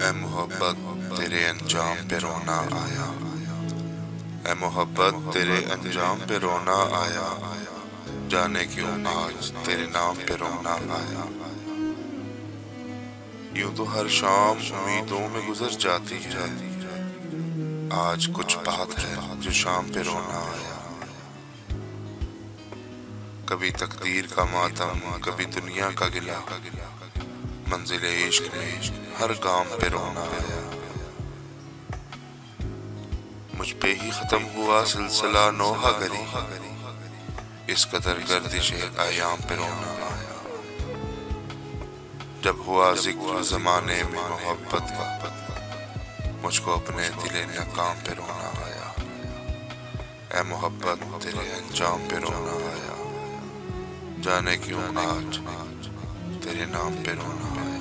ऐ मोहब्बत तेरे अंजाम पे रोना आया। ऐ मोहब्बत तेरे अंजाम पे रोना आया। जाने क्यों आज तेरे नाम पे रोना आया। यूं तो हर शाम उम्मीदों में गुजर जाती है। आज कुछ बात है जो शाम पे रोना आया। कभी तकदीर का मातम, कभी दुनिया का गिला, मंजिले इश्क में हर गाम पे रोना आया। मुझ पे ही खत्म हुआ सिलसिला नोहा गरी, इस कदर गर्दिशे आयाम पे रोना आया। जब हुआ जिक्र जमाने में मोहब्बत का, मुझको अपने दिले नाकाम पे रोना आया। ऐ मोहब्बत तेरे अंजाम पे रोना आया। जाने क्यों आज तेरे नाम पे रोना आया।